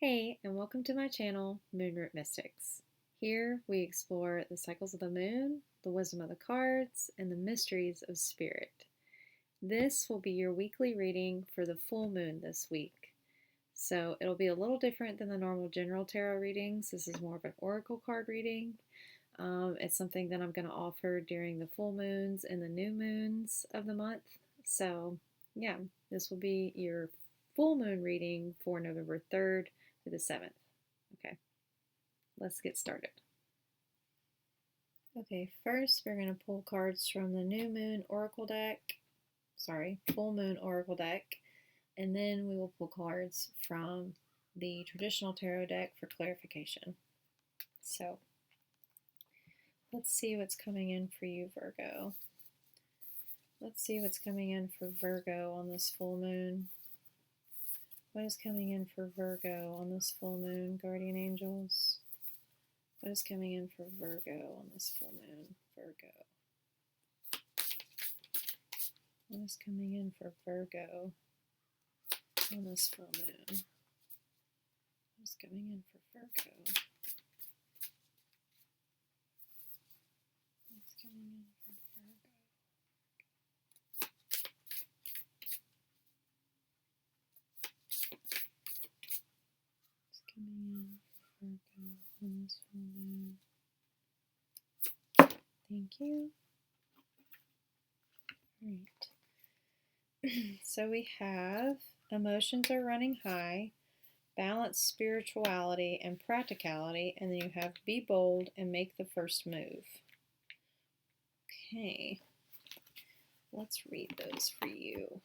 Hey, and welcome to my channel, Moonroot Mystics. Here we explore the cycles of the moon, the wisdom of the cards, and the mysteries of spirit. This will be your weekly reading for the full moon this week. So it'll be a little different than the normal general tarot readings. This is more of an oracle card reading. It's something that I'm going to offer during the full moons and the new moons of the month. So, yeah, this will be your full moon reading for November 3rd to the 7th. Okay, let's get started. Okay, first we're going to pull cards from the new moon oracle deck. Full moon oracle deck. And then we will pull cards from the traditional tarot deck for clarification. So, let's see what's coming in for you, Virgo. Let's see what's coming in for Virgo on this full moon. What is coming in for Virgo on this full moon, guardian angels? What is coming in for Virgo on this full moon, Virgo? What is coming in for Virgo on this full moon? What is coming in for Virgo? What's coming in for Virgo? What's coming in for Virgo on this full moon? Thank you. All right. So we have emotions are running high, balance spirituality and practicality, and then you have be bold and make the first move. Okay, let's read those for you.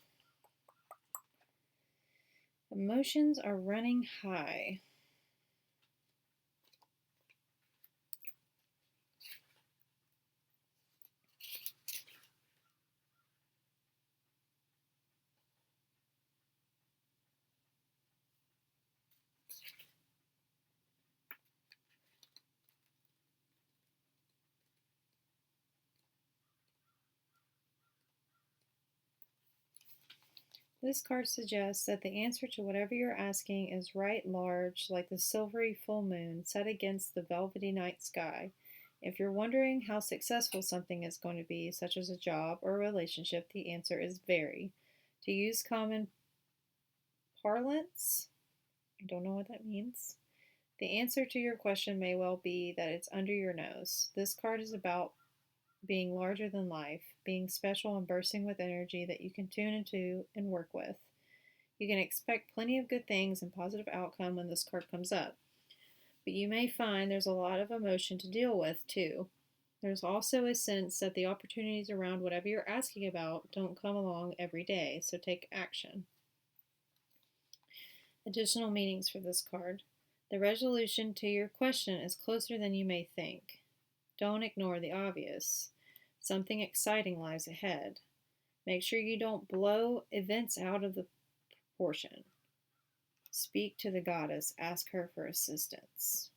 Emotions are running high. This card suggests that the answer to whatever you're asking is right large, like the silvery full moon set against the velvety night sky. If you're wondering how successful something is going to be, such as a job or a relationship, the answer is very. To use common parlance, I don't know what that means. The answer to your question may well be that it's under your nose. This card is about being larger than life, being special and bursting with energy that you can tune into and work with. You can expect plenty of good things and positive outcome when this card comes up. But you may find there's a lot of emotion to deal with too. There's also a sense that the opportunities around whatever you're asking about don't come along every day, so take action. Additional meanings for this card. The resolution to your question is closer than you may think. Don't ignore the obvious. Something exciting lies ahead. Make sure you don't blow events out of the proportion. Speak to the goddess. Ask her for assistance.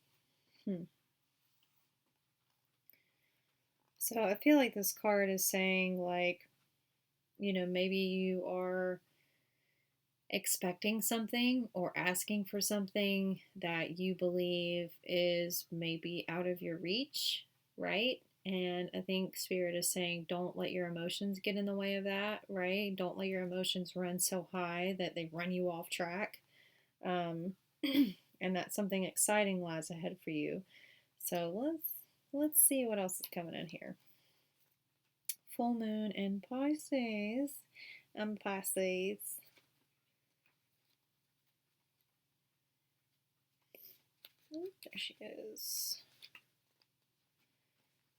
So I feel like this card is saying, like, maybe you are expecting something or asking for something that you believe is maybe out of your reach, right? And I think Spirit is saying don't let your emotions get in the way of that, right? Don't let your emotions run so high that they run you off track. And that something exciting lies ahead for you. So let's see what else is coming in here. Full moon in Pisces. I'm Pisces. Oh, there she is.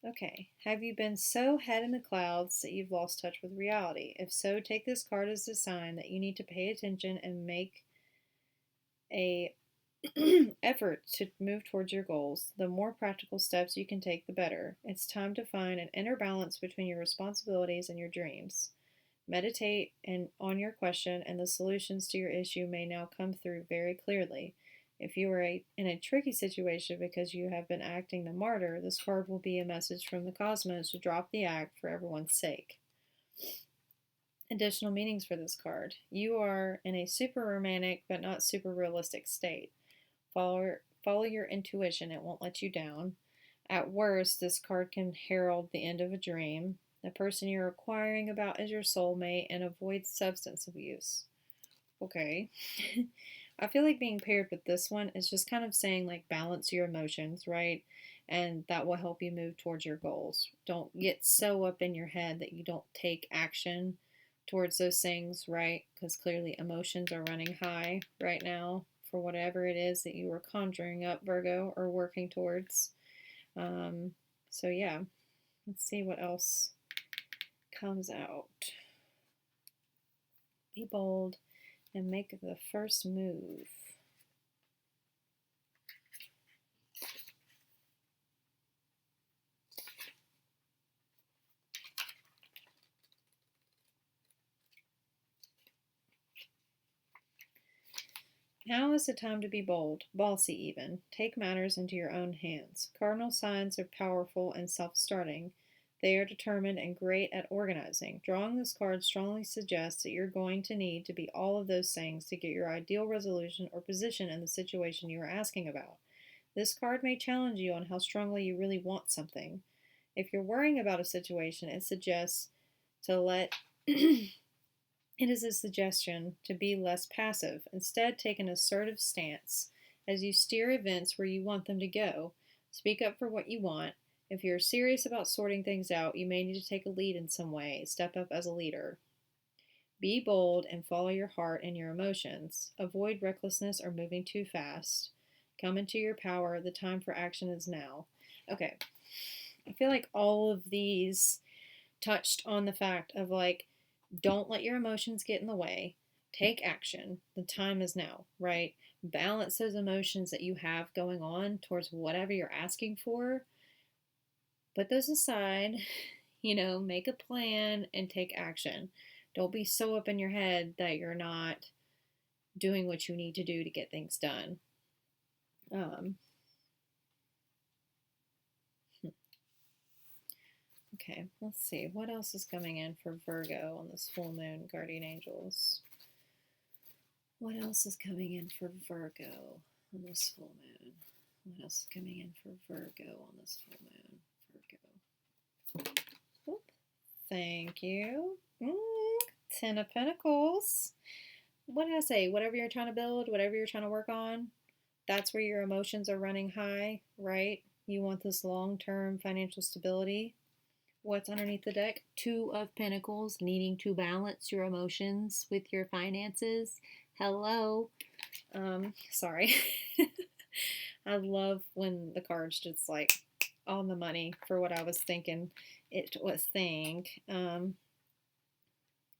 Okay, have you been so head in the clouds that you've lost touch with reality? If so, take this card as a sign that you need to pay attention and make a effort to move towards your goals. The more practical steps you can take, the better. It's time to find an inner balance between your responsibilities and your dreams. Meditate on your question, and the solutions to your issue may now come through very clearly. If you are in a tricky situation because you have been acting the martyr, this card will be a message from the cosmos to drop the act for everyone's sake. Additional meanings for this card. You are in a super romantic but not super realistic state. Follow your intuition. It won't let you down. At worst, this card can herald the end of a dream. The person you're inquiring about is your soulmate, and avoid substance abuse. Okay. I feel like being paired with this one is just kind of saying, like, balance your emotions, right? And that will help you move towards your goals. Don't get so up in your head that you don't take action towards those things, right? Because clearly emotions are running high right now for whatever it is that you were conjuring up, Virgo, or working towards. So, yeah, let's see what else comes out. Be bold and make the first move. Now is the time to be bold, bossy even. Take matters into your own hands. Cardinal signs are powerful and self-starting. They are determined and great at organizing. Drawing this card strongly suggests that you're going to need to be all of those things to get your ideal resolution or position in the situation you are asking about. This card may challenge you on how strongly you really want something. If you're worrying about a situation, it suggests to let It is a suggestion to be less passive. Instead, take an assertive stance as you steer events where you want them to go. Speak up for what you want. If you're serious about sorting things out, you may need to take a lead in some way. Step up as a leader. Be bold and follow your heart and your emotions. Avoid recklessness or moving too fast. Come into your power. The time for action is now. Okay, I feel like all of these touched on the fact of, like, don't let your emotions get in the way. Take action. The time is now, right? Balance those emotions that you have going on towards whatever you're asking for. Put those aside, make a plan and take action. Don't be so up in your head that you're not doing what you need to do to get things done. Okay, let's see. What else is coming in for Virgo on this full moon, guardian angels? What else is coming in for Virgo on this full moon? What else is coming in for Virgo on this full moon? Virgo. Oop. Thank you. 10 of Pentacles. What did I say? Whatever you're trying to build, whatever you're trying to work on, that's where your emotions are running high, right? You want this long-term financial stability. What's underneath the deck? 2 of Pentacles, needing to balance your emotions with your finances. Hello. Sorry. I love when the card's just like on the money for what I was thinking it was think.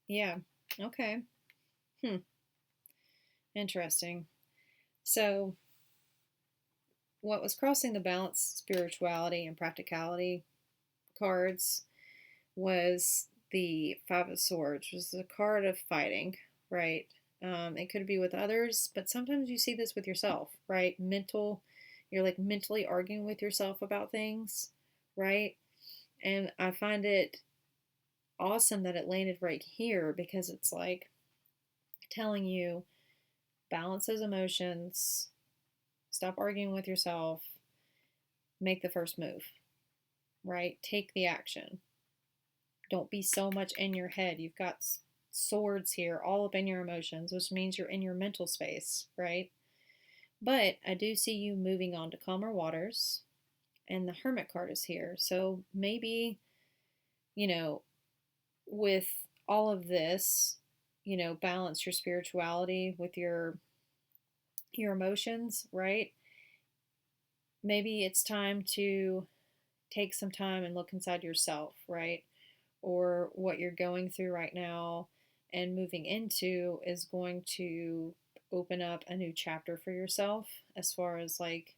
Yeah. Okay. Interesting. So what was crossing the balance, spirituality and practicality cards, was the Five of Swords, which was the card of fighting, right? It could be with others, but sometimes you see this with yourself, right? You're like mentally arguing with yourself about things, right? And I find it awesome that it landed right here, because it's like telling you, balance those emotions, stop arguing with yourself, make the first move, right? Take the action. Don't be so much in your head. You've got swords here all up in your emotions, which means you're in your mental space, right? But I do see you moving on to calmer waters, and the Hermit card is here. So maybe, with all of this, balance your spirituality with your emotions, right? Maybe it's time to take some time and look inside yourself, right? Or what you're going through right now and moving into is going to open up a new chapter for yourself, as far as like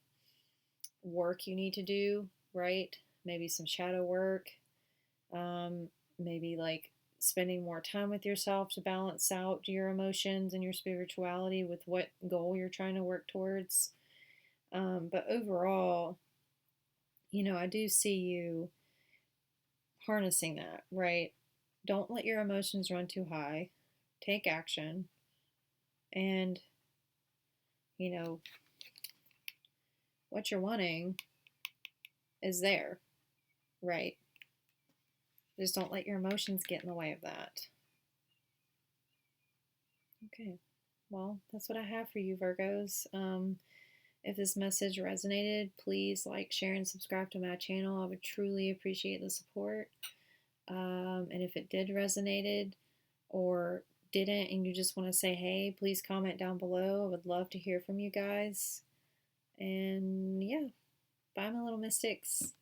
work you need to do, right? Maybe some shadow work, maybe like spending more time with yourself to balance out your emotions and your spirituality with what goal you're trying to work towards. But overall, I do see you harnessing that, right? Don't let your emotions run too high. Take action. And, what you're wanting is there, right? Just don't let your emotions get in the way of that. Okay, well, that's what I have for you, Virgos. If this message resonated, please like, share, and subscribe to my channel. I would truly appreciate the support. And if it did resonated or didn't and you just want to say hey, please comment down below. I would love to hear from you guys. And yeah, bye, my little mystics.